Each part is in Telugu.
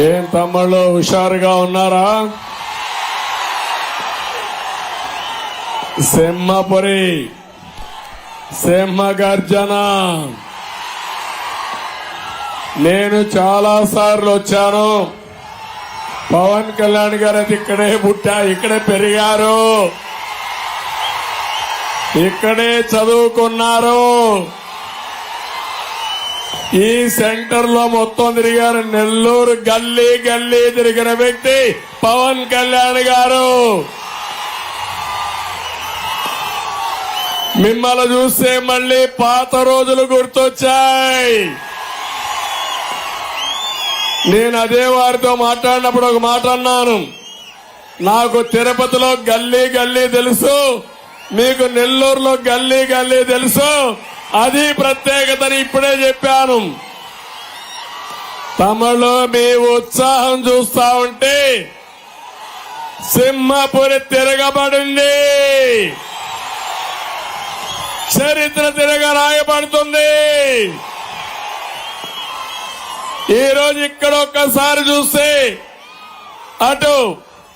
ఏం తమ్ముళ్ళు హుషారుగా ఉన్నారా? సింహపురి సింహ గర్జన. నేను చాలా సార్లు వచ్చాను. పవన్ కళ్యాణ్ గారు అయితే ఇక్కడే పుట్టా, ఇక్కడే పెరిగారు, ఇక్కడే చదువుకున్నారు. ఈ సెంటర్ లో మొత్తం తిరిగారు. నెల్లూరు గల్లీ గల్లీ తిరిగిన వ్యక్తి పవన్ కళ్యాణ్ గారు. మిమ్మల్ని చూస్తే మళ్ళీ పాత రోజులు గుర్తొచ్చాయి. నేను అదే వారితో మాట్లాడినప్పుడు ఒక మాట అన్నాను. నాకు తిరుపతిలో గల్లీ గల్లీ తెలుసు, మీకు నెల్లూరులో గల్లీ గల్లీ తెలుసు, అది ప్రత్యేకతని ఇప్పుడే చెప్పాను. తమలో మీ ఉత్సాహం చూస్తా ఉంటే సింహపురి తిరగబడింది, చరిత్ర తిరగ రాయబడుతుంది. ఈ రోజు ఇక్కడ ఒక్కసారి చూస్తే అటు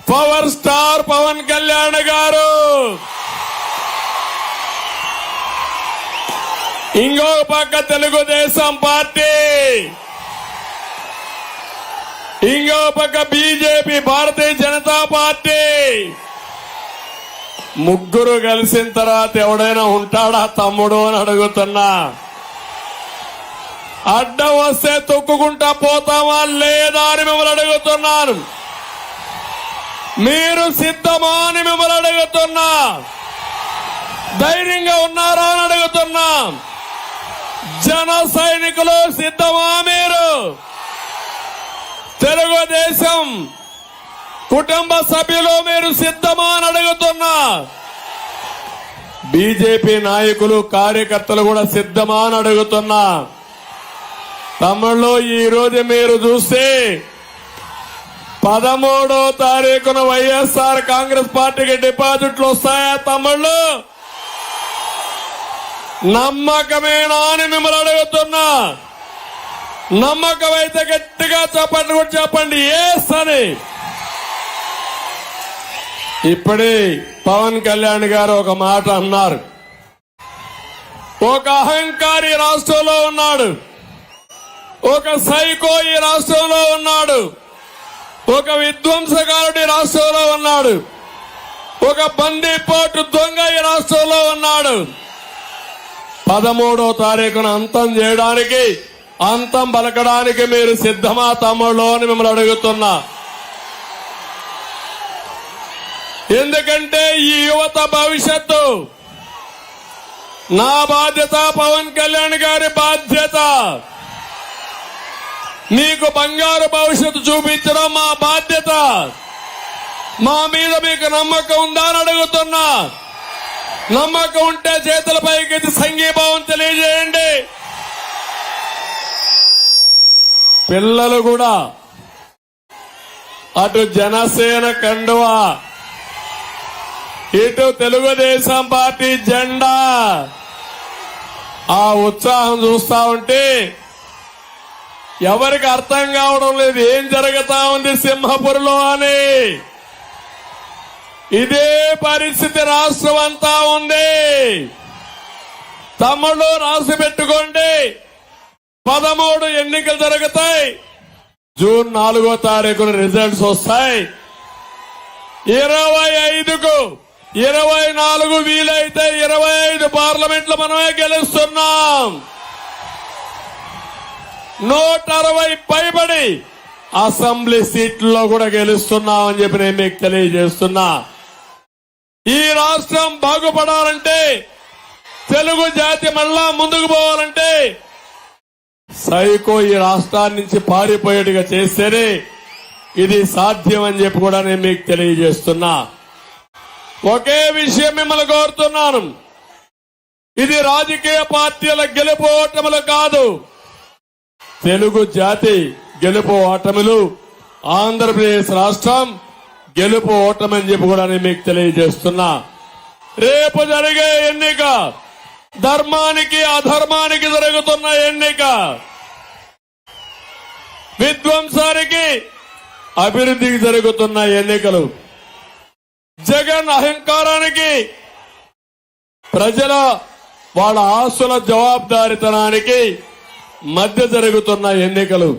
పవర్ స్టార్ పవన్ కళ్యాణ్ గారు, ఇంకో పక్క తెలుగుదేశం పార్టీ, ఇంకో పక్క బీజేపీ భారతీయ జనతా పార్టీ. ముగ్గురు కలిసిన తర్వాత ఎవడైనా ఉంటాడా తమ్ముడు అని అడుగుతున్నా. అడ్డం వస్తే తొక్కుకుంటా పోతామా లేదా అని మిమ్మల్ని అడుగుతున్నాను. మీరు సిద్ధమా అని మిమ్మల్ని అడుగుతున్నా. ధైర్యంగా ఉన్నారా అని అడుగుతున్నా. జన సైనికులు సిద్ధమా? మీరు తెలుగుదేశం కుటుంబ సభ్యులు మీరు సిద్ధమా అని అడుగుతున్నా. బీజేపీ నాయకులు కార్యకర్తలు కూడా సిద్ధమా అని అడుగుతున్నా. తమ్ముళ్ళు, ఈ రోజు మీరు చూస్తే 13వ తారీఖున వైఎస్ఆర్ కాంగ్రెస్ పార్టీకి డిపాజిట్లు వస్తాయా తమ్ముళ్ళు? నమ్మకమేనా అని మిమ్మల్ని అడుగుతున్నా. నమ్మకం అయితే గట్టిగా చెప్పండి, కూడా చెప్పండి ఎస్ అని. ఇప్పుడే పవన్ కళ్యాణ్ గారు ఒక మాట అన్నారు. ఒక అహంకారి రాష్ట్రంలో ఉన్నాడు, ఒక సైకో ఈ రాష్ట్రంలో ఉన్నాడు, ఒక విధ్వంసకారుడి రాష్ట్రంలో ఉన్నాడు, ఒక బందీపోటు దొంగ ఈ రాష్ట్రంలో ఉన్నాడు. 13వ తారీఖున అంతం చేయడానికి, అంతం పలకడానికి మీరు సిద్ధమా తమ్ముళ్ళు అని మిమ్మల్ని అడుగుతున్నా. ఎందుకంటే ఈ యువత భవిష్యత్తు నా బాధ్యత, పవన్ కళ్యాణ్ గారి బాధ్యత. మీకు బంగారు భవిష్యత్తు చూపించడం మా బాధ్యత. మా మీద మీకు నమ్మకం ఉందా అని అడుగుతున్నా. నమ్మకం ఉంటే చేతుల పైకి సంఘీభావం తెలియజేయండి. పిల్లలు కూడా అటు జనసేన కండువా, ఇటు తెలుగుదేశం పార్టీ జెండా. ఆ ఉత్సాహం చూస్తా ఉంటే ఎవరికి అర్థం కావడం లేదు ఏం జరుగుతా ఉంది సింహపురిలో అని. ఇదే పరిస్థితి రాష్ట్రం అంతా ఉంది. తమ్ముళ్ళు రాసి పెట్టుకోండి. 13 ఎన్నికలు జరుగుతాయి. జూన్ 4వ తారీఖున రిజల్ట్స్ వస్తాయి. 25కు 24 వీలైతే 25 పార్లమెంట్లు మనమే గెలుస్తున్నాం. 160 పైబడి అసెంబ్లీ సీట్లలో కూడా గెలుస్తున్నామని చెప్పి నేను మీకు తెలియజేస్తున్నా. ఈ రాష్ట్రం బాగుపడాలంటే, తెలుగు జాతి మళ్ళా ముందుకు పోవాలంటే సైకో ఈ రాష్ట్రాన్ని నుంచి పారిపోయేట్టుగా చేస్తేనే ఇది సాధ్యం అని చెప్పి కూడా నేను మీకు తెలియజేస్తున్నా. ఒకే విషయం మిమ్మల్ని కోరుతున్నాను. ఇది రాజకీయ పార్టీల గెలుపు ఓటములు కాదు. తెలుగు జాతి గెలుపు ఓటములు, ఆంధ్రప్రదేశ్ రాష్ట్రం గెలుపు ఓటమని చెప్పి కూడా నేను మీకు తెలియజేస్తున్నా. రేపు జరిగే ఎన్నిక ధర్మానికి అధర్మానికి జరుగుతున్న ఎన్నిక. విధ్వంసానికి అభివృద్ధికి జరుగుతున్న ఎన్నికలు, జగన్ అహంకారానికి ప్రజల వాళ్ళ ఆస్తుల జవాబుదారితనానికి మధ్య జరుగుతున్న ఎన్నికలు.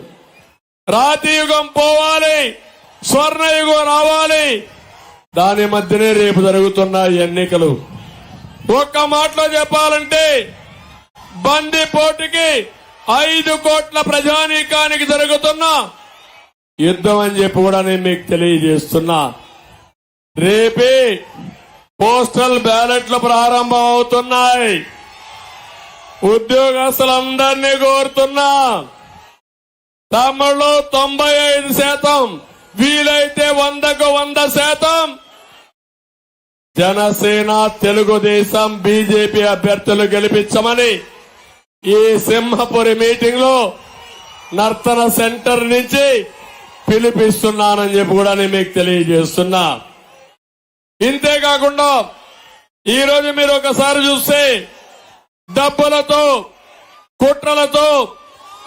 రాతి యుగం పోవాలి, స్వర్ణయుగం రావాలి, దాని మధ్యనే రేపు జరుగుతున్న ఎన్నికలు. ఒక్క మాటలో చెప్పాలంటే బందిపోటుకి 5 కోట్ల ప్రజానీకానికి జరుగుతున్న యుద్ధం అని చెప్పి కూడా నేను మీకు తెలియజేస్తున్నా. రేపే పోస్టల్ బ్యాలెట్లు ప్రారంభం అవుతున్నాయి. ఉద్యోగస్తులందరినీ కోరుతున్నా, తమ్ముళ్ళు 95%, వీలైతే 100కు 100% జనసేన, తెలుగుదేశం, బీజేపీ అభ్యర్థులు గెలిపించమని ఈ సింహపురి మీటింగ్ లో నర్తన సెంటర్ నుంచి పిలిపిస్తున్నానని చెప్పి కూడా నేను మీకు తెలియజేస్తున్నా. ఇంతేకాకుండా ఈరోజు మీరు ఒకసారి చూస్తే డబ్బులతో, కుట్రలతో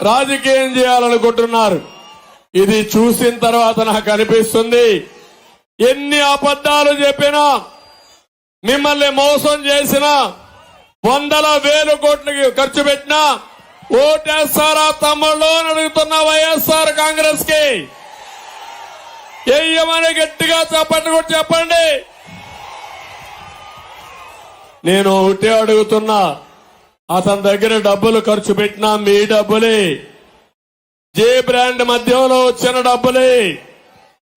రాజకీయం చేయాలనుకుంటున్నారు. ఇది చూసిన తర్వాత నాకు అనిపిస్తుంది, ఎన్ని అబద్దాలు చెప్పినా, మిమ్మల్ని మోసం చేసినా, 100,000 కోట్లకి ఖర్చు పెట్టినా ఓటేస్తారా తమ్ముళ్ళు అని అడుగుతున్న వైఎస్ఆర్ కాంగ్రెస్ కి ఏమని గట్టిగా చెప్పండి, కూడా చెప్పండి. నేను ఒకటే అడుగుతున్నా, అతని దగ్గర డబ్బులు ఖర్చు పెట్టినా మీ డబ్బులే, జే బ్రాండ్ మధ్యంలో వచ్చిన డబ్బులే,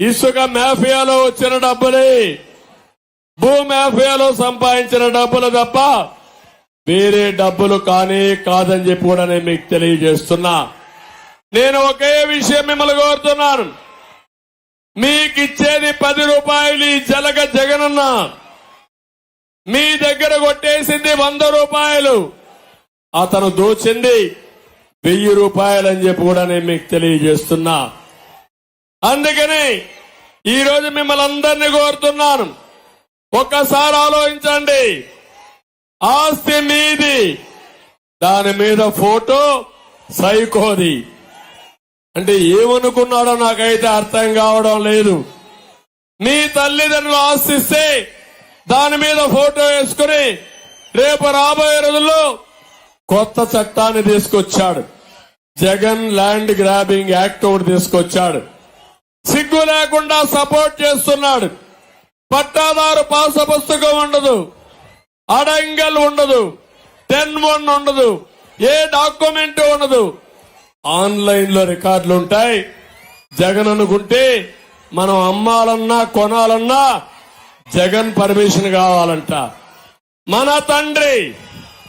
ఇసుక మాఫియాలో వచ్చిన డబ్బులే, భూ మాఫియాలో సంపాదించిన డబ్బులు తప్ప వేరే డబ్బులు కానీ కాదని చెప్పి కూడా నేను మీకు తెలియజేస్తున్నా. నేను ఒకే విషయం మిమ్మల్ని కోరుతున్నాను, మీకిచ్చేది 10 రూపాయలు ఈ జలగ జగనన్న, మీ దగ్గర కొట్టేసింది 100 రూపాయలు, అతను దోచింది 1000 రూపాయలు అని చెప్పి కూడా నేను మీకు తెలియజేస్తున్నా. అందుకని ఈరోజు మిమ్మల్ని అందరినీ కోరుతున్నాను, ఒక్కసారి ఆలోచించండి. ఆస్తి మీది, దాని మీద ఫోటో సైకోది. అంటే ఏమనుకున్నాడో నాకైతే అర్థం కావడం లేదు. మీ తల్లిదండ్రులు ఆస్తిస్తే దాని మీద ఫోటో వేసుకుని రేపు రాబోయే రోజుల్లో కొత్త చట్టాన్ని తీసుకొచ్చాడు. జగన్ ల్యాండ్ గ్రాబింగ్ యాక్ట్ ఒకటి తీసుకొచ్చాడు. సిగ్గు లేకుండా సపోర్ట్ చేస్తున్నాడు. పట్టాదారు పాస పుస్తకం ఉండదు, అడంగల్ ఉండదు, 10-1 ఉండదు, ఏ డాక్యుమెంట్ ఉండదు, ఆన్లైన్ లో రికార్డులు ఉంటాయి. జగన్ అనుకుంటే మనం అమ్మాలన్నా కొనాలన్నా జగన్ పర్మిషన్ కావాలంట. మన తండ్రి,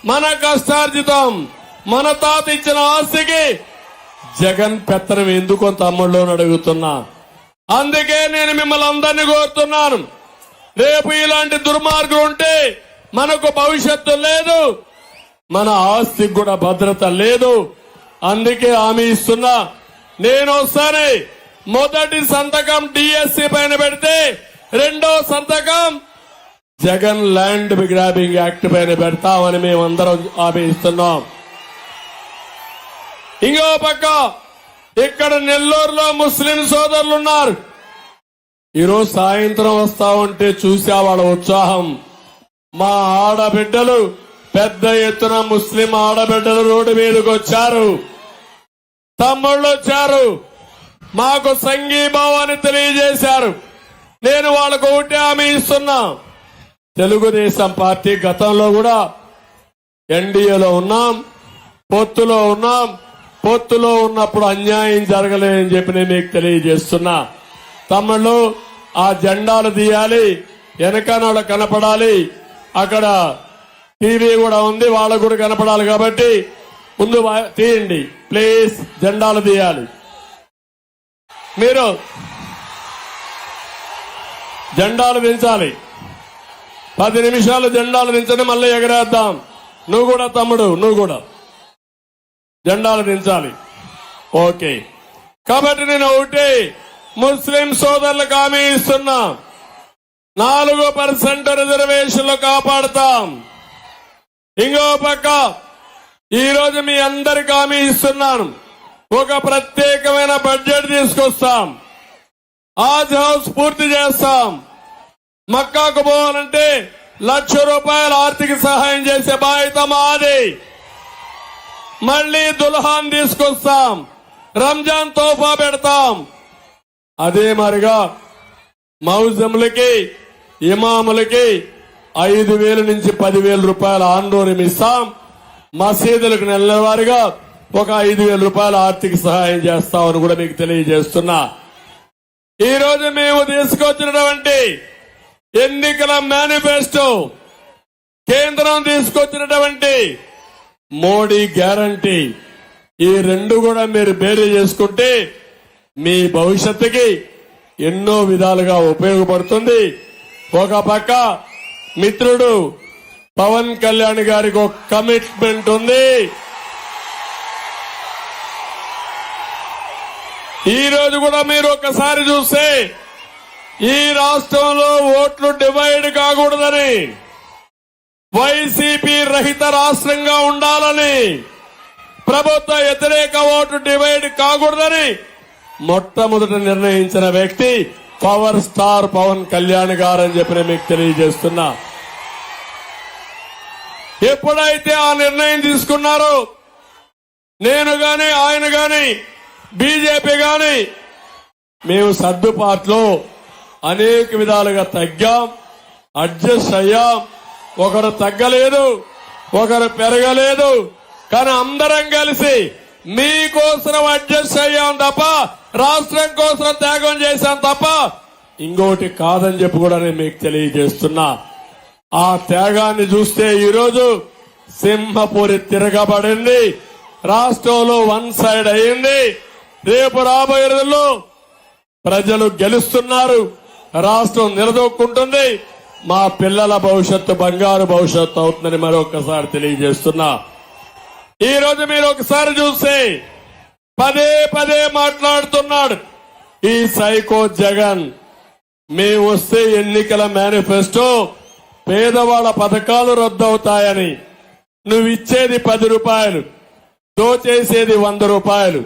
మన కష్టార్జితం, మన తాత ఇచ్చిన ఆస్తికి జగన్ పెత్తనం ఎందుకు తమ్ముళ్ళు అడుగుతున్నా. అందుకే నేను మిమ్మల్ని అందరినీ కోరుతున్నాను, రేపు ఇలాంటి దుర్మార్గులు ఉంటే మనకు భవిష్యత్తు లేదు, మన ఆస్తికి కూడా భద్రత లేదు. అందుకే హామీ ఇస్తున్నా, నేను ఒకసారి మొదటి సంతకం డిఎస్సి పైన పెడితే రెండో సంతకం జగన్ ల్యాండ్ గ్రాబింగ్ యాక్ట్ పైన పెడతామని మేమందరం హామీ ఇస్తున్నాం. ఇంకో పక్క ఇక్కడ నెల్లూరులో ముస్లిం సోదరులు ఉన్నారు. ఈరోజు సాయంత్రం వస్తా ఉంటే చూసా వాళ్ళ ఉత్సాహం. మా ఆడబిడ్డలు పెద్ద ఎత్తున ముస్లిం ఆడబిడ్డలు రోడ్డు మీదకి వచ్చారు, తమ్ముళ్ళు వచ్చారు, మాకు సంఘీభావాన్ని తెలియజేశారు. నేను వాళ్ళకు ఒకటే హామీ ఇస్తున్నా, తెలుగుదేశం పార్టీ గతంలో కూడా ఎన్డీఏలో ఉన్నాం, పొత్తులో ఉన్నాం, పొత్తులో ఉన్నప్పుడు అన్యాయం జరగలేదని చెప్పి నేను మీకు తెలియజేస్తున్నా. తమ్ముళ్ళు ఆ జెండాలు తీయాలి, వెనకనాళ్ళు కనపడాలి. అక్కడ టీవీ కూడా ఉంది, వాళ్ళకు కూడా కనపడాలి. కాబట్టి ముందు తీయండి ప్లీజ్, జెండాలు తీయాలి. మీరు జెండాలు దించాలి, 10 నిమిషాలు జెండాలు దించని మళ్ళీ ఎగరేద్దాం. నువ్వు కూడా తమ్ముడు, నువ్వు కూడా జెండాలు దించాలి. ఓకే, కాబట్టి నేను ఒకటి ముస్లిం సోదరులకు హామీ ఇస్తున్నా, 4% రిజర్వేషన్లు కాపాడుతాం. ఇంకో పక్క ఈరోజు మీ అందరికి హామీ ఇస్తున్నాను, ఒక ప్రత్యేకమైన బడ్జెట్ తీసుకొస్తాం. ఆజ్ హౌస్ పూర్తి చేస్తాం. మక్కాకు పోవాలంటే ₹1,00,000 ఆర్థిక సహాయం చేసే బాధ్యత మాది. మళ్లీ దుల్హాన్ తీసుకొస్తాం. రంజాన్ తోఫా పెడతాం. అదే మరిగా మౌజములకి ఇమాములకి 5,000 నుంచి 10,000 రూపాయల ఆందోళన ఇస్తాం. మసీదులకు నెలవారీగా ఒక 5,000 రూపాయల ఆర్థిక సహాయం చేస్తామని కూడా మీకు తెలియజేస్తున్నా. ఈ రోజు మేము తీసుకొచ్చినటువంటి ఎన్నికల మేనిఫెస్టో, కేంద్రం తీసుకొచ్చినటువంటి మోడీ గ్యారంటీ, ఈ రెండు కూడా మీరు బేరీ చేసుకుంటే మీ భవిష్యత్తుకి ఎన్నో విధాలుగా ఉపయోగపడుతుంది. ఒక పక్క మిత్రుడు పవన్ కళ్యాణ్ గారికి ఒక కమిట్మెంట్ ఉంది. ఈ రోజు కూడా మీరు ఒకసారి చూస్తే ఈ రాష్ట్రంలో ఓట్లు డివైడ్ కాకూడదని, వైసీపీ రహిత రాష్ట్రంగా ఉండాలని, ప్రభుత్వ వ్యతిరేక ఓటు డివైడ్ కాకూడదని మొట్టమొదట నిర్ణయించిన వ్యక్తి పవర్ స్టార్ పవన్ కళ్యాణ్ గారని చెప్పి మీకు తెలియజేస్తున్నా. ఎప్పుడైతే ఆ నిర్ణయం తీసుకున్నారో నేను గాని ఆయన గాని బీజేపీ గాని మేము సర్దుబాటులో అనేక విధాలుగా తగ్గాం, అడ్జస్ట్ అయ్యాం. ఒకరు తగ్గలేదు, ఒకరు పెరగలేదు, కానీ అందరం కలిసి మీకోసం అడ్జస్ట్ అయ్యాం తప్ప, రాష్ట్రం కోసం త్యాగం చేశాం తప్ప ఇంకోటి కాదని చెప్పి కూడా నేను మీకు తెలియజేస్తున్నా. ఆ త్యాగాన్ని చూస్తే ఈరోజు సింహపురి తిరగబడింది. రాష్ట్రంలో వన్ సైడ్ అయింది. రేపు రాబోయే రోజుల్లో ప్రజలు గెలుస్తున్నారు. రాష్ట్రం నిలదొక్కుంటుంది. మా పిల్లల భవిష్యత్తు బంగారు భవిష్యత్తు అవుతుందని మరొకసారి తెలియజేస్తున్నా. ఈ రోజు మీరు ఒకసారి చూస్తే పదే పదే మాట్లాడుతున్నాడు ఈ సైకో జగన్. మేము వస్తే ఎన్నికల మేనిఫెస్టో పేదవాళ్ల పథకాలు రద్దవుతాయని, నువ్విచ్చేది ₹10, దోచేసేది ₹100,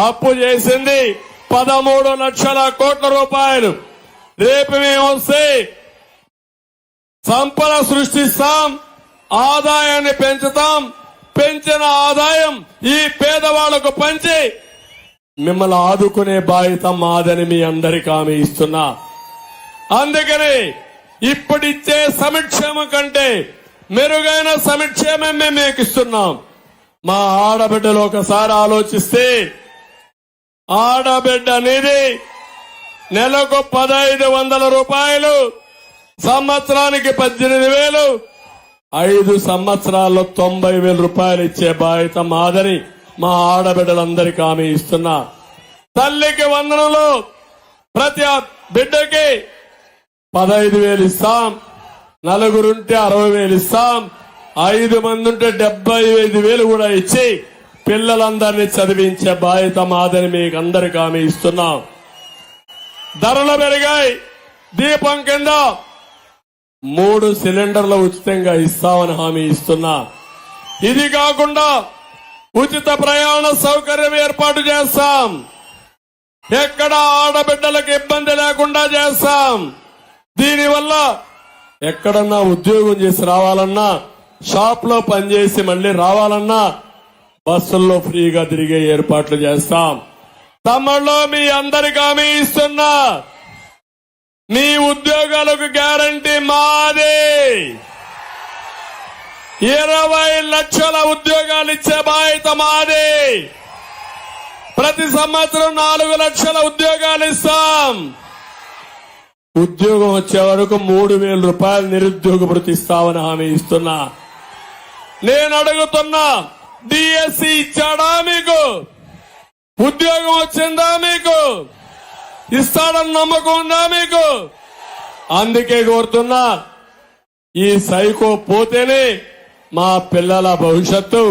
అప్పు చేసింది 13 లక్షల కోట్ల రూపాయలు. రేపు మేము వస్తే సంపద సృష్టిస్తాం, ఆదాయాన్ని పెంచుతాం. పెంచిన ఆదాయం ఈ పేదవాళ్లకు పంచి మిమ్మల్ని ఆదుకునే బాధ్యత మాదని మీ అందరికీ హామీ ఇస్తున్నా. అందుకని ఇప్పుడిచ్చే సంక్షేమం కంటే మెరుగైన సంక్షేమం మేము మీకు ఇస్తున్నాం. మా ఆడబిడ్డలు ఒకసారి ఆలోచిస్తే, ఆడబిడ్డ అనేది నెలకు ₹1,500, సంవత్సరానికి 18,000, 5 సంవత్సరాల్లో 90,000 రూపాయలు ఇచ్చే బాధ్యత మాదని మా ఆడబిడ్డలందరికీ హామీ ఇస్తున్నా. తల్లికి వందనంలో ప్రతి బిడ్డకి 15,000 ఇస్తాం. నలుగురుంటే 60,000 ఇస్తాం. 5 మంది ఉంటే 75,000 కూడా ఇచ్చి పిల్లలందరినీ చదివించే బాధ్యత మాదని మీకు అందరికీ హామీ ఇస్తున్నాం. ధరలు పెరిగాయి. దీపం కింద 3 సిలిండర్లు ఉచితంగా ఇస్తామని హామీ ఇస్తున్నా. ఇది కాకుండా ఉచిత ప్రయాణ సౌకర్యం ఏర్పాటు చేస్తాం. ఎక్కడ ఆడబిడ్డలకు ఇబ్బంది లేకుండా చేస్తాం. దీనివల్ల ఎక్కడన్నా ఉద్యోగం చేసి రావాలన్నా, షాప్ లో పనిచేసి మళ్లీ రావాలన్నా బస్సుల్లో ఫ్రీగా తిరిగే ఏర్పాట్లు చేస్తాం. తమ్ముళ్ళు మీ అందరికీ హామీ ఇస్తున్నా, మీ ఉద్యోగాలకు గ్యారంటీ మాదే. 20 లక్షల ఉద్యోగాలు ఇచ్చే బాధ్యత మాదే. ప్రతి సంవత్సరం 4 లక్షల ఉద్యోగాలు ఇస్తాం. ఉద్యోగం వచ్చే వరకు 3,000 రూపాయలు నిరుద్యోగ భృతి ఇస్తామని హామీ ఇస్తున్నా. నేను అడుగుతున్నా, డిఎస్సి ఇచ్చాడా మీకు? ఉద్యోగం వచ్చిందా మీకు? ఇస్తాడని నమ్మకం ఉందా మీకు? అందుకే కోరుతున్నా, ఈ సైకో పోతేనే మా పిల్లల భవిష్యత్తు,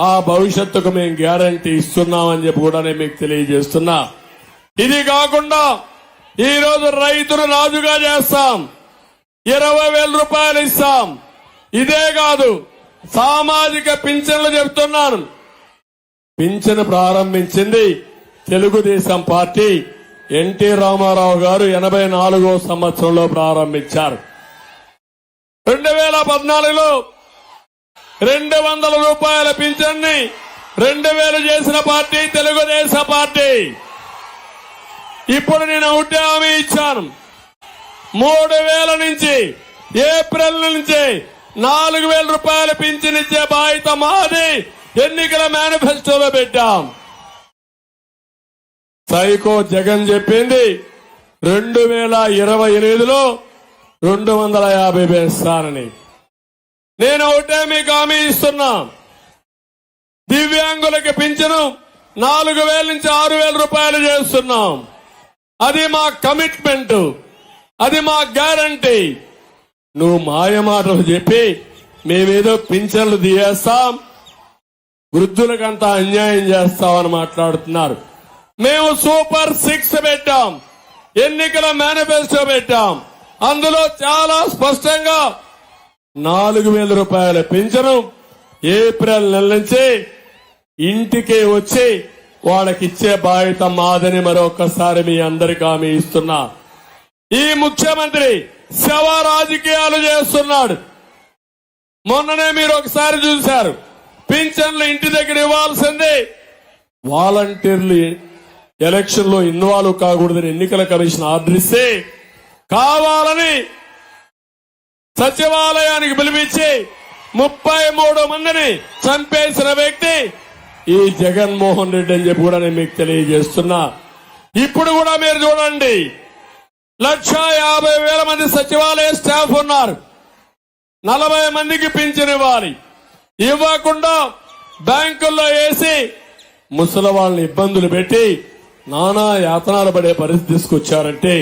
ఆ భవిష్యత్తుకు మేము గ్యారంటీ ఇస్తున్నామని చెప్పి కూడా నేను మీకు తెలియజేస్తున్నా. ఇది కాకుండా ఈ రోజు రైతును రాజుగా చేస్తాం. 20,000 రూపాయలు ఇస్తాం. ఇదే కాదు, సామాజిక పింఛన్లు చెబుతున్నాను. పింఛను ప్రారంభించింది తెలుగుదేశం పార్టీ. ఎన్టీ రామారావు గారు 84వ సంవత్సరంలో ప్రారంభించారు. 2014లో 200 రూపాయల పింఛన్ని 2000 చేసిన పార్టీ తెలుగుదేశం పార్టీ. ఇప్పుడు నేను ఒకటే హామీ ఇచ్చాను, 3000 నుంచి ఏప్రిల్ నుంచి 4000 రూపాయల పింఛన్ ఇచ్చే బాధ్యత మాది. ఎన్నికల మేనిఫెస్టోలో పెట్టాం. సైకో జగన్ చెప్పింది 2028లో 250 వేస్తానని. నేను ఒకటే మీకు హామీ ఇస్తున్నా, దివ్యాంగులకి పింఛను 4000 నుంచి 6000 రూపాయలు చేస్తున్నాం. అది మా కమిట్మెంట్, అది మా గ్యారంటీ. నువ్వు మాయమాటలు చెప్పి మేమేదో పింఛన్లు తీయేస్తాం, వృద్ధులకంతా అన్యాయం చేస్తామని మాట్లాడుతున్నారు. మేము సూపర్ 6 పెట్టాం, ఎన్నికల మేనిఫెస్టో పెట్టాం. అందులో చాలా స్పష్టంగా 4000 రూపాయల పింఛను ఏప్రిల్ నెల నుంచి ఇంటికే వచ్చి వాళ్ళకిచ్చే బాధ్యత మాదని మరొకసారి మీ అందరికీ హామీ ఇస్తున్నా. ఈ ముఖ్యమంత్రి శవ రాజకీయాలు చేస్తున్నాడు. మొన్ననే మీరు ఒకసారి చూశారు, పింఛన్లు ఇంటి దగ్గర ఇవ్వాల్సింది వాలంటీర్లు ఎలక్షన్ లో ఇన్వాల్వ్ కాకూడదని ఎన్నికల కమిషన్ ఆర్డర్ ఇస్తే కావాలని సచివాలయానికి పిలిపించి 33 మందిని చంపేసిన వ్యక్తి ఈ జగన్మోహన్ రెడ్డి అని చెప్పి కూడా నేను మీకు తెలియజేస్తున్నా. ఇప్పుడు కూడా మీరు చూడండి, 150,000 మంది సచివాలయ స్టాఫ్ ఉన్నారు. 40 మందికి పింఛన్ ఇవ్వాలి, ఇవ్వకుండా బ్యాంకుల్లో వేసి ముసలి వాళ్ళని ఇబ్బందులు పెట్టి నానా యాతనాలు పడే పరిస్థితి తీసుకొచ్చారంటే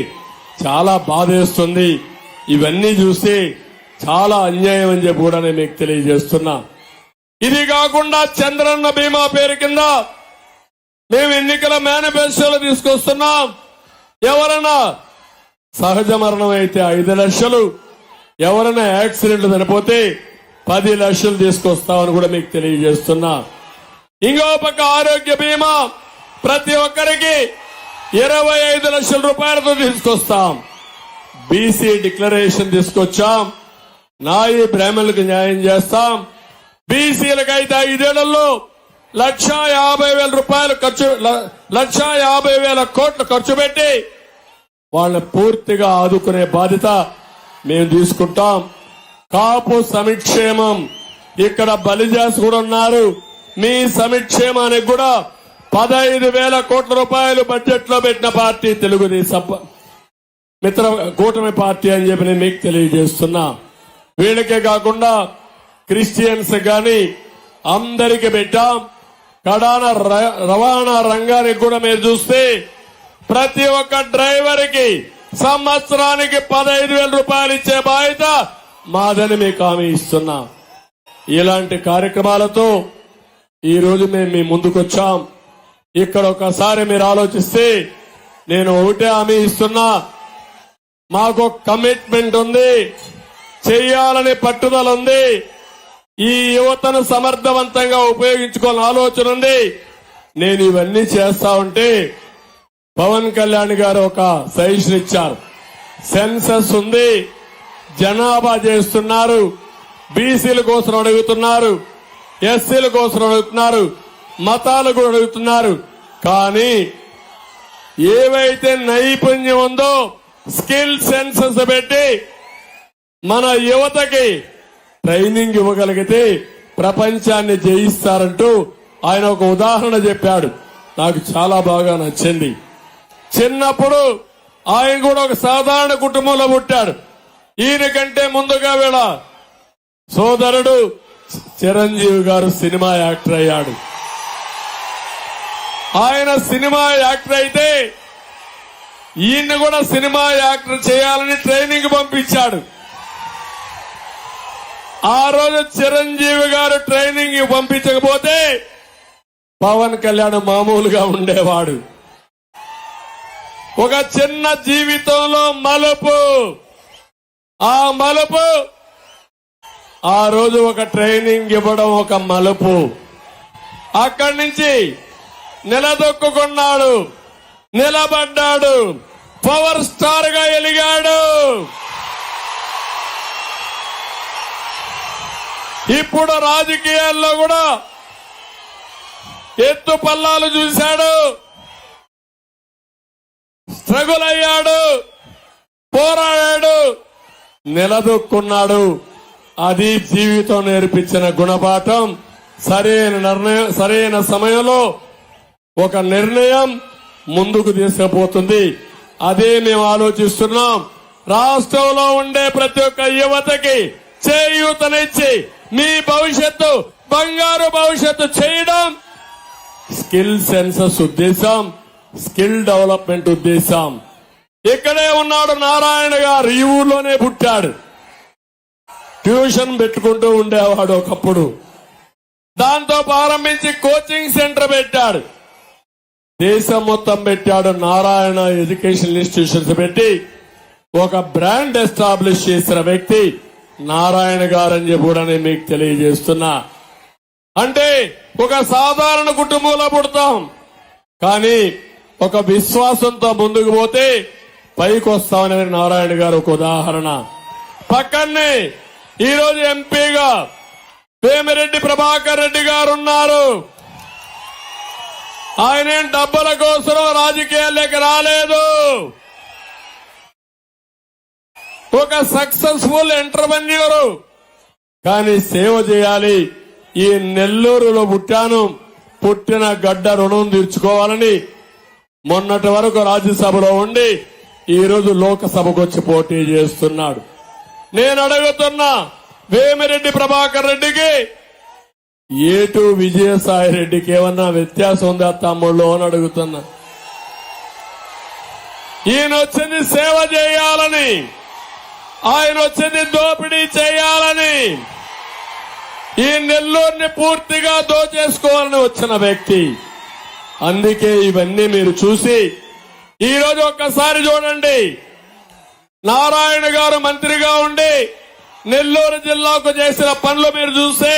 చాలా బాధేస్తుంది. ఇవన్నీ చూసి చాలా అన్యాయం అని చెప్పి కూడా నేను మీకు తెలియజేస్తున్నా. ఇది కాకుండా చంద్రన్న బీమా పేరు కింద మేము ఎన్నికల మేనిఫెస్టోలో తీసుకొస్తున్నాం. ఎవరైనా సహజ మరణం అయితే 5 లక్షలు, ఎవరైనా యాక్సిడెంట్ చనిపోతే 10 లక్షలు తీసుకొస్తామని కూడా మీకు తెలియజేస్తున్నా. ఇంకో పక్క ఆరోగ్య బీమా ప్రతి ఒక్కరికి 25 లక్షల రూపాయలతో తీసుకొస్తాం. బీసీ డిక్లరేషన్ తీసుకొచ్చాం. నాయి బ్రాహ్మణులకు న్యాయం చేస్తాం. బీసీలకైతే 5 ఏళ్లలో 150,000 రూపాయలు ఖర్చు, 150,000 కోట్లు ఖర్చు పెట్టి వాళ్ళని పూర్తిగా ఆదుకునే బాధ్యత మేము తీసుకుంటాం. కాపు సంక్షేమం, ఇక్కడ బలిజాస్ కూడా ఉన్నారు. మీ సంక్షేమానికి కూడా 15,000 కోట్ల రూపాయలు బడ్జెట్ లో పెట్టిన పార్టీ తెలుగుదేశం మిత్ర కూటమి పార్టీ అని చెప్పి నేను మీకు తెలియజేస్తున్నా. వీళ్ళకే కాకుండా క్రిస్టియన్స్ గాని అందరికి పెట్టాం. కడాన రవాణా రంగానికి కూడా మీరు చూస్తే ప్రతి ఒక్క డ్రైవర్ కి సంవత్సరానికి 15,000 రూపాయలు ఇచ్చే బాధ్యత మాదని మీకు హామీ ఇస్తున్నా. ఇలాంటి కార్యక్రమాలతో ఈ రోజు మేము మీ ముందుకొచ్చాం. ఇక్కడ ఒకసారి మీరు ఆలోచిస్తే నేను ఒకటే హామీ ఇస్తున్నా, మాకు కమిట్మెంట్ ఉంది, చేయాలని పట్టుదల ఉంది, ఈ యువతను సమర్థవంతంగా ఉపయోగించుకోవాలని ఆలోచన ఉంది. నేను ఇవన్నీ చేస్తా ఉంటే పవన్ కళ్యాణ్ గారు ఒక సజెషన్ ఇచ్చారు. సెన్సస్ ఉంది, జనాభా చేస్తున్నారు, బీసీల కోసం అడుగుతున్నారు, ఎస్సీల కోసం అడుగుతున్నారు, మతాలు కూడా అడుగుతున్నారు. కానీ ఏవైతే నైపుణ్యం ఉందో స్కిల్ సెన్సస్ పెట్టి మన యువతకి ట్రైనింగ్ ఇవ్వగలిగితే ప్రపంచాన్ని జయిస్తారంటూ ఆయన ఒక ఉదాహరణ చెప్పాడు. నాకు చాలా బాగా నచ్చింది. చిన్నప్పుడు ఆయన కూడా ఒక సాధారణ కుటుంబంలో పుట్టాడు. ఈయన కంటే ముందుగా వీళ్ళ సోదరుడు చిరంజీవి గారు సినిమా యాక్టర్ అయ్యాడు. ఆయన సినిమా యాక్టర్ అయితే ఈయన్ని కూడా సినిమా యాక్టర్ చేయాలని ట్రైనింగ్ పంపించాడు. ఆ రోజు చిరంజీవి గారు ట్రైనింగ్ పంపించకపోతే పవన్ కళ్యాణ్ మామూలుగా ఉండేవాడు. ఒక చిన్న జీవితంలో మలుపు, ఆ మలుపు ఆ రోజు ఒక ట్రైనింగ్ ఇవ్వడం ఒక మలుపు. అక్కడి నుంచి నిలదొక్కున్నాడు, నిలబడ్డాడు, పవర్ స్టార్ గా ఎలిగాడు. ఇప్పుడు రాజకీయాల్లో కూడా ఎత్తు పల్లాలు చూశాడు, స్ట్రగుల్ అయ్యాడు, పోరాడాడు, నిలదొక్కున్నాడు. అది జీవితం నేర్పించిన గుణపాఠం. సరైన సమయంలో ఒక నిర్ణయం ముందుకు తీసుకుపోతుంది. అదే మేము ఆలోచిస్తున్నాం. రాష్ట్రంలో ఉండే ప్రతి ఒక్క యువతకి చేయూతనిచ్చి మీ భవిష్యత్తు బంగారు భవిష్యత్తు చేయడం స్కిల్ సెన్సస్ ఉద్దేశం, స్కిల్ డెవలప్మెంట్ ఉద్దేశం. ఇక్కడే ఉన్నాడు నారాయణ గారు, ఈ ఊర్లోనే పుట్టాడు. ట్యూషన్ పెట్టుకుంటూ ఉండేవాడు ఒకప్పుడు. దాంతో ప్రారంభించి కోచింగ్ సెంటర్ పెట్టాడు. దేశం మొత్తం పెట్టాడు. నారాయణ ఎడ్యుకేషన్ ఇన్స్టిట్యూషన్స్ పెట్టి ఒక బ్రాండ్ ఎస్టాబ్లిష్ చేసిన వ్యక్తి నారాయణ గారని చెప్పి కూడా నేను మీకు తెలియజేస్తున్నా. అంటే ఒక సాధారణ కుటుంబంలో పుడతాం, కానీ ఒక విశ్వాసంతో ముందుకు పోతే పైకి వస్తామని నారాయణ గారు ఒక ఉదాహరణ. పక్కనే ఈరోజు ఎంపీగా వేమిరెడ్డి ప్రభాకర్ రెడ్డి గారు ఉన్నారు. ఆయన డబ్బుల కోసం రాజకీయాల్లోకి రాలేదు. ఒక సక్సెస్ఫుల్ ఎంటర్ప్రెన్యూర్, కానీ సేవ చేయాలి. ఈ నెల్లూరులో పుట్టాను, పుట్టిన గడ్డ రుణం తీర్చుకోవాలని మొన్నటి వరకు రాజ్యసభలో ఉండి ఈరోజు లోకసభకు వచ్చి పోటీ చేస్తున్నాడు. నేను అడుగుతున్నా, వేమిరెడ్డి ప్రభాకర్ రెడ్డికి ఏటు విజయసాయి రెడ్డికి ఏమన్నా వ్యత్యాసం ఉందా తమ్ముళ్ళు అని అడుగుతున్నా. ఈయన వచ్చింది సేవ చేయాలని, ఆయన వచ్చింది దోపిడీ చేయాలని, ఈ నెల్లూరుని పూర్తిగా దోచేసుకోవాలని వచ్చిన వ్యక్తి. అందుకే ఇవన్నీ మీరు చూసి ఈరోజు ఒక్కసారి చూడండి. నారాయణ గారు మంత్రిగా ఉండి నెల్లూరు జిల్లాకు చేసిన పనులు మీరు చూస్తే,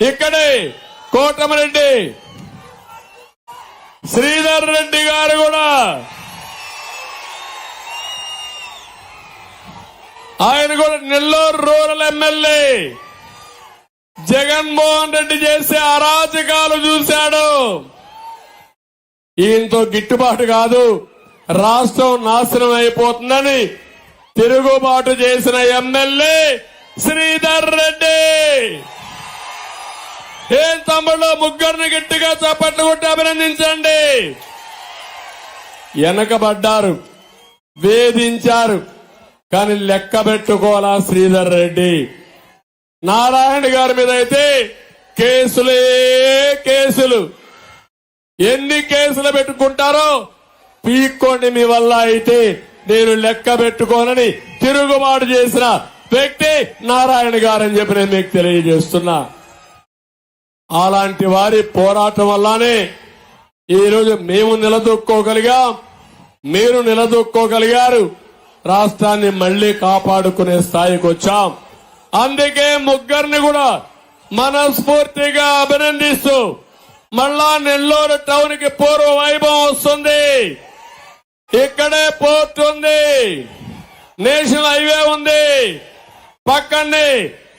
ఇక్కడే కోటమిరెడ్డి శ్రీధర్ రెడ్డి గారు కూడా ఆయన కూడా నెల్లూరు రూరల్ ఎమ్మెల్యే. జగన్మోహన్ రెడ్డి చేసే అరాచకాలు చూశాడు. ఈయనతో గిట్టుబాటు కాదు, రాష్ట్రం నాశనం అయిపోతుందని తిరుగుబాటు చేసిన ఎమ్మెల్యే శ్రీధర్ రెడ్డి. ఏం తమ్ముళ్ళు, ముగ్గురిని గట్టిగా చప్పట్లు కొట్టి అభినందించండి. వెనకబడ్డారు, వేధించారు, కానీ లెక్క పెట్టుకోవాలా శ్రీధర్ రెడ్డి. నారాయణ గారి మీద అయితే కేసులే కేసులు. ఎన్ని కేసులు పెట్టుకుంటారో పీక్కోండి, మీ వల్ల అయితే నేను లెక్క పెట్టుకోనని తిరుగుబాటు చేసిన వ్యక్తి నారాయణ గారని చెప్పి నేను మీకు తెలియజేస్తున్నా. అలాంటి వారి పోరాటం వల్లనే ఈరోజు మేము నిలదొక్కోగలిగాం, మీరు నిలదొక్కోగలిగారు, రాష్ట్రాన్ని మళ్లీ కాపాడుకునే స్థాయికి వచ్చాం. అందుకే ముగ్గురిని కూడా మనస్ఫూర్తిగా అభినందిస్తూ మళ్ళా నెల్లూరు టౌన్ కి పూర్వ వైభవం వస్తుంది. ఇక్కడే పోర్ట్ ఉంది, నేషనల్ హైవే ఉంది, పక్కనే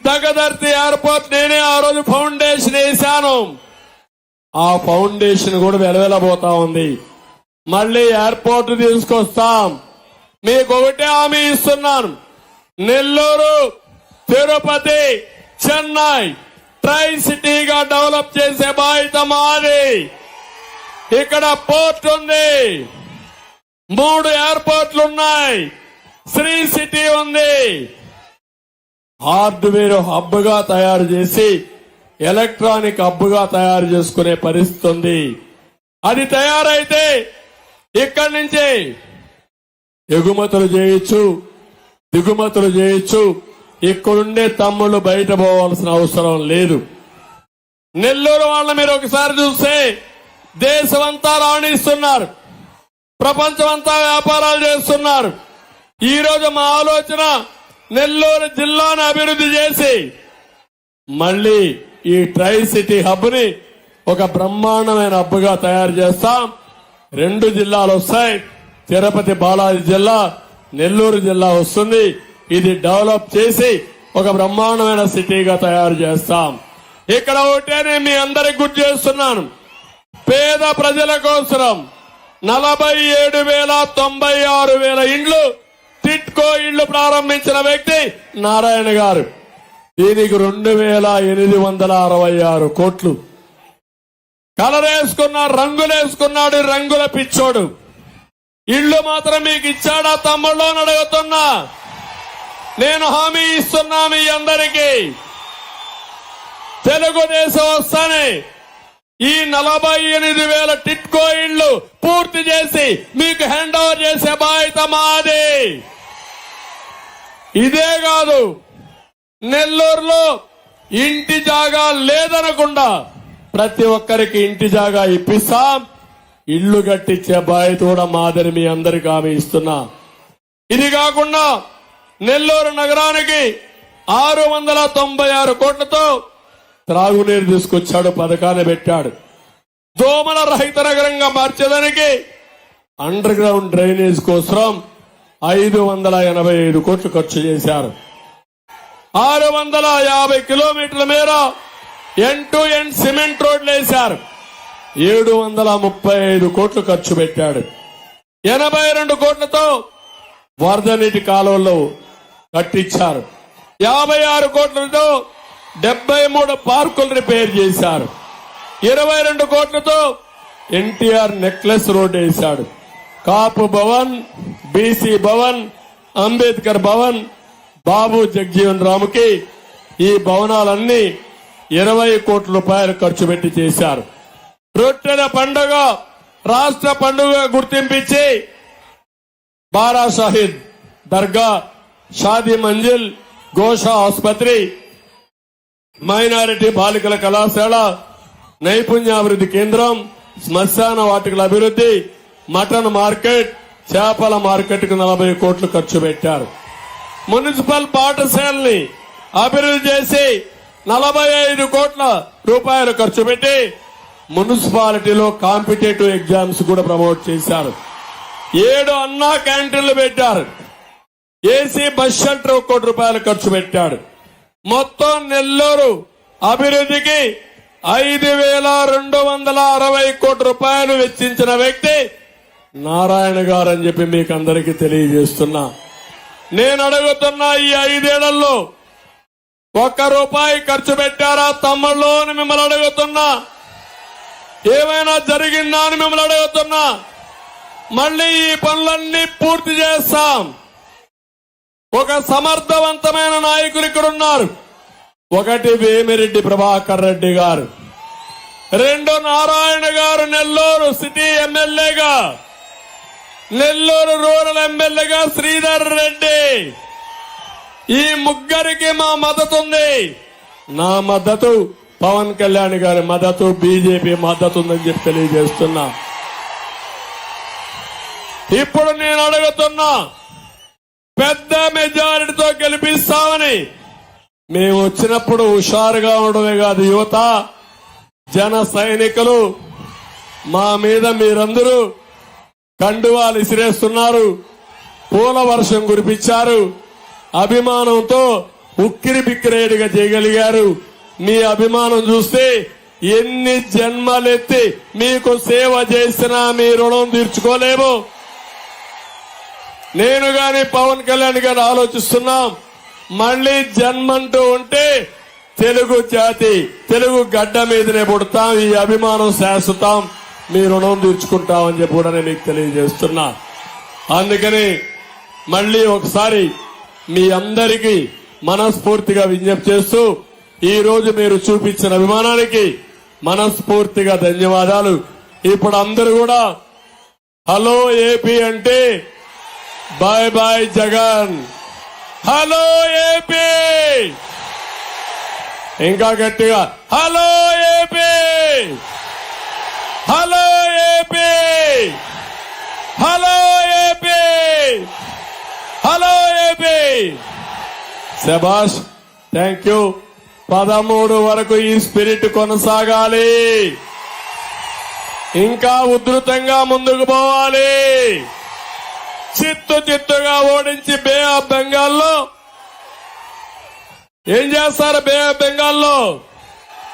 దగదర్తి ఎయిర్పోర్ట్. నేనే ఆ రోజు ఫౌండేషన్ వేశాను. ఆ ఫౌండేషన్ కూడా వెలవెలబోతా ఉంది. మళ్లీ ఎయిర్పోర్ట్ తీసుకొస్తాం. మీకు ఒకటే హామీ ఇస్తున్నాను, నెల్లూరు, తిరుపతి, చెన్నై ట్రై సిటీగా డెవలప్ చేసే బాధ్యత మాది. ఇక్కడ పోర్ట్ ఉంది, 3 ఎయిర్పోర్ట్లు ఉన్నాయి, శ్రీ సిటీ ఉంది. హార్డ్వేర్ హబ్ గా తయారు చేసి ఎలక్ట్రానిక్ హబ్ గా తయారు చేసుకునే పరిస్థితి ఉంది. అది తయారైతే ఇక్కడి నుంచి ఎగుమతులు చేయొచ్చు, దిగుమతులు చేయొచ్చు. ఇక్కడుండే తమ్ముళ్ళు బయట పోవాల్సిన అవసరం లేదు. నెల్లూరు వాళ్ళ మీరు ఒకసారి చూస్తే దేశమంతా రాణిస్తున్నారు, ప్రపంచమంతా వ్యాపారాలు చేస్తున్నారు. ఈ రోజు మా ఆలోచన నెల్లూరు జిల్లాను అభివృద్ధి చేసి మళ్లీ ఈ ట్రై సిటీ హబ్ ని ఒక బ్రహ్మాండమైన హబ్ గా తయారు చేస్తాం. 2 జిల్లాలు వస్తాయి. తిరుపతి బాలాజీ జిల్లా, నెల్లూరు జిల్లా వస్తుంది. ఇది డెవలప్ చేసి ఒక బ్రహ్మాండమైన సిటీగా తయారు చేస్తాం. ఇక్కడ ఒకటే నేను మీ అందరికి గుర్తు చేస్తున్నాను, పేద ప్రజల కోసం 47,96,000 ఇండ్లు టిట్కో ఇళ్లు ప్రారంభించిన వ్యక్తి నారాయణ గారు. దీనికి 2,866 కోట్లు. కలరేసుకున్నాడు, రంగులేసుకున్నాడు, రంగుల పిచ్చోడు. ఇళ్లు మాత్రం మీకు ఇచ్చాడా తమ్ముళ్ళు అని అడుగుతున్నా. నేను హామీ ఇస్తున్నా మీ అందరికీ, తెలుగుదేశం వస్తానే ఈ 48,000 టిట్కో ఇళ్లు పూర్తి చేసి మీకు హ్యాండ్ ఓవర్ చేసే బాధ్యత మాది. ఇదే కాదు, నెల్లూరులో ఇంటి జాగా లేదనకుండా ప్రతి ఒక్కరికి ఇంటి జాగా ఇప్పిస్తాం. ఇళ్లు కట్టించే బాధ్యత కూడా మాదని మీ అందరికీ హామీ ఇస్తున్నా. ఇది కాకుండా నెల్లూరు నగరానికి 696 కోట్లతో త్రాగునీరు తీసుకొచ్చాడు, పథకాన్ని పెట్టాడు. దోమల రహిత నగరంగా మార్చేదానికి అండర్ గ్రౌండ్ డ్రైనేజ్ కోసం 585 కోట్లు ఖర్చు చేశారు. 650 కిలోమీటర్ల మేర ఎండ్ టు ఎండ్ సిమెంట్ రోడ్లు వేశారు. 735 కోట్లు ఖర్చు పెట్టాడు. 82 కోట్లతో వరద నీటి కాలువల్లో కట్టించారు. 56 కోట్లతో 73 పార్కులు రిపేర్ చేశారు. 22 కోట్లతో ఎన్టీఆర్ నెక్లెస్ రోడ్ వేశాడు. కాపు భవన్, బీసీ భవన్, అంబేద్కర్ భవన్, బాబు జగ్జీవన్ రాముకి ఈ భవనాలన్నీ 20 కోట్ల రూపాయలు ఖర్చు పెట్టి చేశారు. రొట్టెల పండుగ రాష్ట్ర పండుగ గుర్తింపించి బారా షాహిద్ దర్గా, షాదీ మంజిల్, గోషా ఆసుపత్రి, మైనారిటీ బాలికల కళాశాల, నైపుణ్యాభివృద్ధి కేంద్రం, శ్మశాన వాటికల అభివృద్ధి, మటన్ మార్కెట్, చేపల మార్కెట్ కు 40 కోట్లు ఖర్చు పెట్టారు. మున్సిపల్ పాఠశాలని అభివృద్ధి చేసి 45 కోట్ల రూపాయలు ఖర్చు పెట్టి మున్సిపాలిటీలో కాంపిటేటివ్ ఎగ్జామ్స్ కూడా ప్రమోట్ చేశారు. 7 అన్నా క్యాంటీన్లు పెట్టారు. ఏసీ బస్ షెల్టర్ 1 కోటి రూపాయలు ఖర్చు పెట్టాడు. మొత్తం నెల్లూరు అభివృద్ధికి 5,260 కోట్ల రూపాయలు వెచ్చించిన వ్యక్తి నారాయణ గారు అని చెప్పి మీకు అందరికీ తెలియజేస్తున్నా. నేను అడుగుతున్నా, ఈ 5 ఏళ్లలో 1 రూపాయి ఖర్చు పెట్టారా తమ్ముళ్ళు అని మిమ్మల్ని అడుగుతున్నా. ఏమైనా జరిగిందా అని మిమ్మల్ని అడుగుతున్నా. మళ్లీ ఈ పనులన్నీ పూర్తి చేస్తాం. ఒక సమర్థవంతమైన నాయకులు ఇక్కడ ఉన్నారు. 1 వేమిరెడ్డి ప్రభాకర్ రెడ్డి గారు, 2 నారాయణ గారు నెల్లూరు సిటీ ఎమ్మెల్యేగా, నెల్లూరు రూరల్ ఎమ్మెల్యేగా శ్రీధర్ రెడ్డి. ఈ ముగ్గురికి మా మద్దతు ఉంది. నా మద్దతు, పవన్ కళ్యాణ్ గారి మద్దతు, బీజేపీ మద్దతు ఉందని చెప్పి తెలియజేస్తున్నా. ఇప్పుడు నేను అడుగుతున్నా, పెద్ద మెజారిటీతో గెలిపిస్తామని. మేము వచ్చినప్పుడు హుషారుగా ఉండడమే కాదు, యువత, జన సైనికులు మా మీద మీరందరూ కండువాలు ఇసిరేస్తున్నారు, పూల వర్షం కురిపించారు, అభిమానంతో ఉక్కిరి బిక్కిరేడిగా చేయగలిగారు. మీ అభిమానం చూస్తే ఎన్ని జన్మలెత్తి మీకు సేవ చేసినా మీ రుణం తీర్చుకోలేము. నేను గాని పవన్ కళ్యాణ్ గారు ఆలోచిస్తున్నాం, మళ్లీ జన్మంటూ ఉంటే తెలుగు జాతి, తెలుగు గడ్డ మీదనే పుడతాం. ఈ అభిమానం శాశ్వతం, మీ రుణం తీర్చుకుంటామని చెప్పి కూడా నేను మీకు తెలియజేస్తున్నా. అందుకని మళ్లీ ఒకసారి మీ అందరికీ మనస్ఫూర్తిగా విజ్ఞప్తి చేస్తూ, ఈ రోజు మీరు చూపించిన అభిమానానికి మనస్ఫూర్తిగా ధన్యవాదాలు. ఇప్పుడు అందరూ కూడా హలో ఏపీ అంటే bye bye Jagan, hello AP, ఇంకా గట్టిగా hello AP, hello AP, hello AP, hello AP. శభాష్, థ్యాంక్ యూ. 13 వరకు ఈ స్పిరిట్ కొనసాగాలి. ఇంకా ఉధృతంగా ముందుకు పోవాలి. చిత్తుగా ఓడించి బే ఆఫ్ బెంగాల్లో ఏం చేస్తారు? బే ఆఫ్ బెంగాల్లో